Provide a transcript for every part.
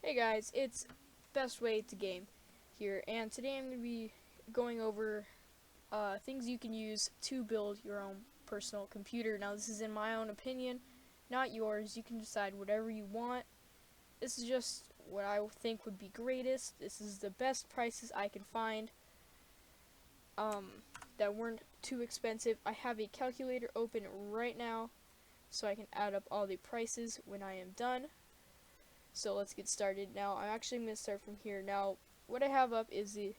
Hey guys, it's Best Way to Game here, and today I'm going to be going over things you can use to build your own personal computer. Now this is in my own opinion, not yours. You can decide whatever you want. This is just what I think would be greatest. This is the best prices I can find that weren't too expensive. I have a calculator open right now so I can add up all the prices when I am done. So let's get started. Now I'm actually going to start from here. Now what I have up is the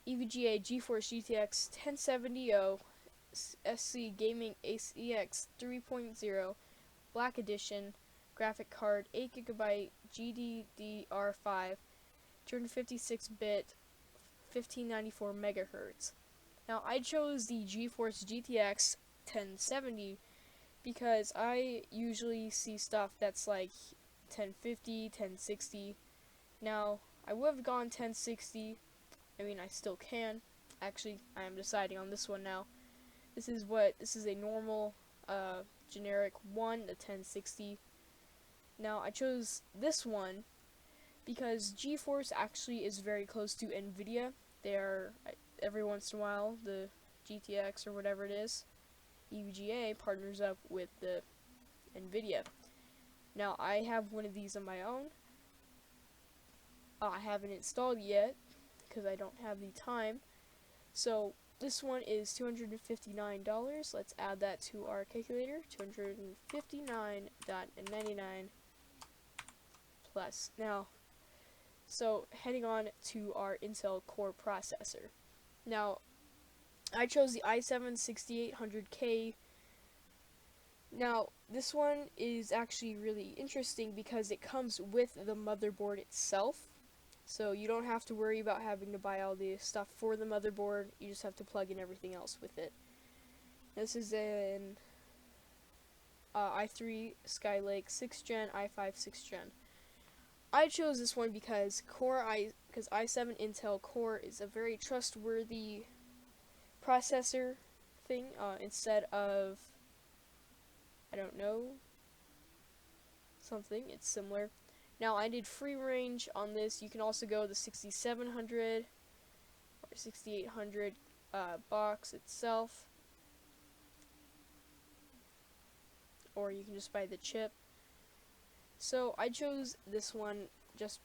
EVGA GeForce GTX 1070 SC Gaming ACX 3.0 Black Edition graphic card, 8GB GDDR5, 256-bit, 1594 megahertz. Now I chose the GeForce GTX 1070 because I usually see stuff that's like 1050, 1060. Now, I would have gone 1060. I mean, I still can. Actually, I am deciding on this one now. This is a normal, generic one, the 1060. Now, I chose this one because GeForce actually is very close to NVIDIA. They are, every once in a while, the GTX or whatever it is, EVGA partners up with the NVIDIA. Now, I have one of these on my own. I haven't installed yet because I don't have the time. So, this one is $259. Let's add that to our calculator. $259.99 plus. Now, so heading on to our Intel Core processor. Now, I chose the i7-6800K. Now, this one is actually really interesting because it comes with the motherboard itself. So you don't have to worry about having to buy all the stuff for the motherboard. You just have to plug in everything else with it. This is an i3 Skylake 6th Gen, i5 6th Gen. I chose this one because i7 Intel Core is a very trustworthy processor thing instead of, I don't know, something. It's similar. Now I did free range on this. You can also go the 6700 or 6800 box itself, or you can just buy the chip. So I chose this one just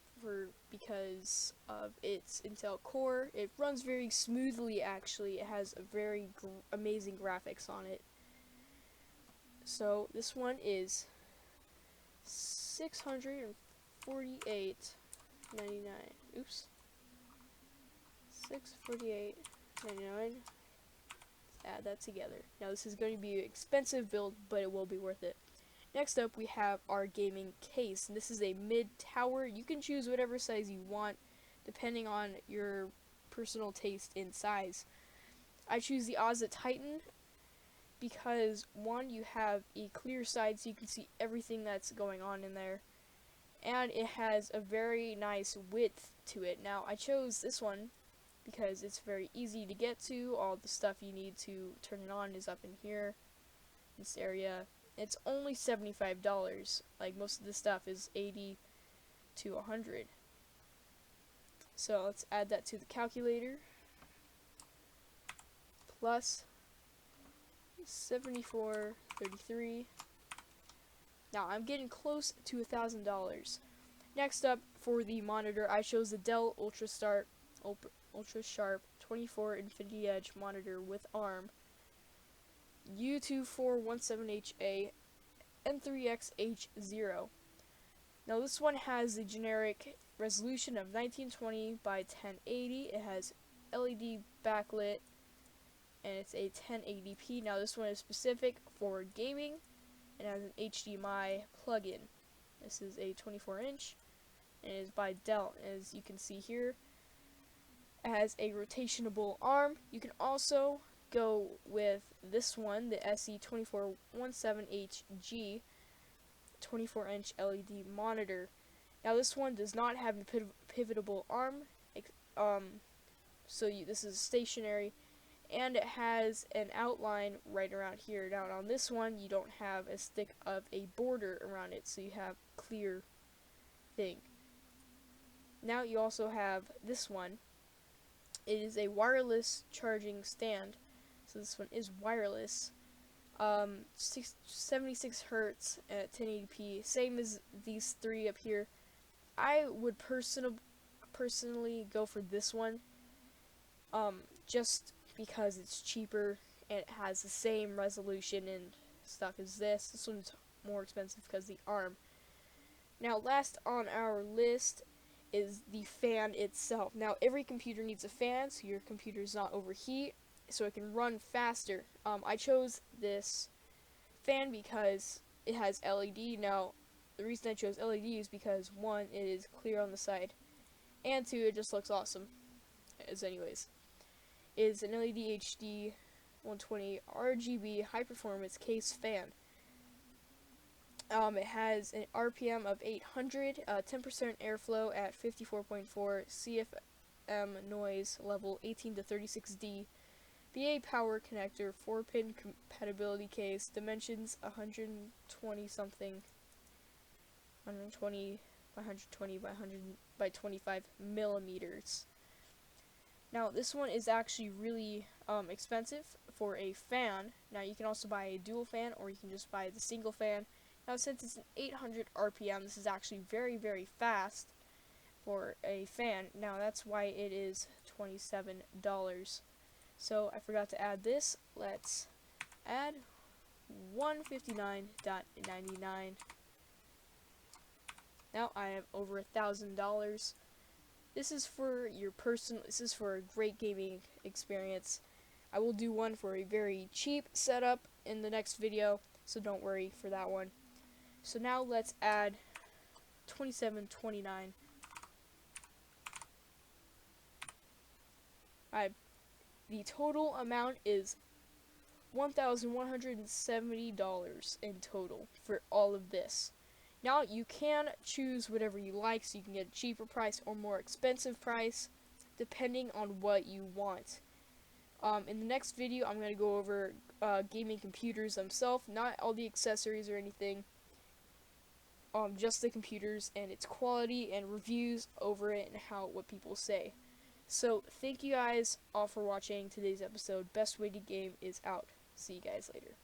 because of its Intel Core. It runs very smoothly. Actually, it has a very amazing graphics on it. So this one is $648.99. Oops. $648.99. Add that together. Now this is going to be an expensive build, but it will be worth it. Next up, we have our gaming case. And this is a mid-tower. You can choose whatever size you want, depending on your personal taste in size. I choose the Ozza Titan because, one, you have a clear side so you can see everything that's going on in there, and it has a very nice width to it. Now, I chose this one because it's very easy to get to. All the stuff you need to turn it on is up in here, this area. It's only $75. Like, most of the stuff is $80 to $100. So let's add that to the calculator. Plus 74.33. Now I'm getting close to $1,000. Next up, for the monitor, I chose the Dell Ultra Sharp 24 Infinity Edge monitor with ARM, U2417HA N3XH0. Now this one has the generic resolution of 1920 by 1080. It has LED backlit, and it's a 1080p. Now this one is specific for gaming and has an HDMI plug-in. This is a 24-inch and it is by Dell. As you can see here, it has a rotationable arm. You can also go with this one, the SE2417HG 24-inch LED monitor. Now this one does not have a pivotable arm, so this is stationary, and it has an outline right around here. Now on this one, you don't have as thick of a border around it, so you have clear thing. Now you also have this one. It is a wireless charging stand. So this one is wireless. 76 hertz at 1080p, same as these three up here. I would personally go for this one, just because it's cheaper and it has the same resolution and stuff as this. This one's more expensive because the arm. Now, last on our list is the fan itself. Now, every computer needs a fan so your computer does not overheat, so it can run faster. I chose this fan because it has LED. Now, the reason I chose LED is because, one, it is clear on the side, and two, it just looks awesome. As anyways, it is an LED HD 120 RGB high performance case fan. It has an RPM of 800, 10% airflow at 54.4, CFM noise level 18 to 36D, VA power connector, 4-pin compatibility case, dimensions 120 something, 120 by 120 by 100 by 25 millimeters. Now this one is actually really expensive for a fan. Now you can also buy a dual fan, or you can just buy the single fan. Now since it's an 800 RPM, this is actually very, very fast for a fan. Now that's why it is $27. So I forgot to add this. Let's add $159.99. Now I have over $1,000. This is for your this is for a great gaming experience. I will do one for a very cheap setup in the next video, so don't worry for that one. So now let's add $27.29. The total amount is $1,170 in total for all of this. Now you can choose whatever you like, so you can get a cheaper price or more expensive price depending on what you want. In the next video I'm going to go over gaming computers themselves, not all the accessories or anything, just the computers and its quality and reviews over it and what people say. So thank you guys all for watching today's episode. Best Way to Game is out. See you guys later.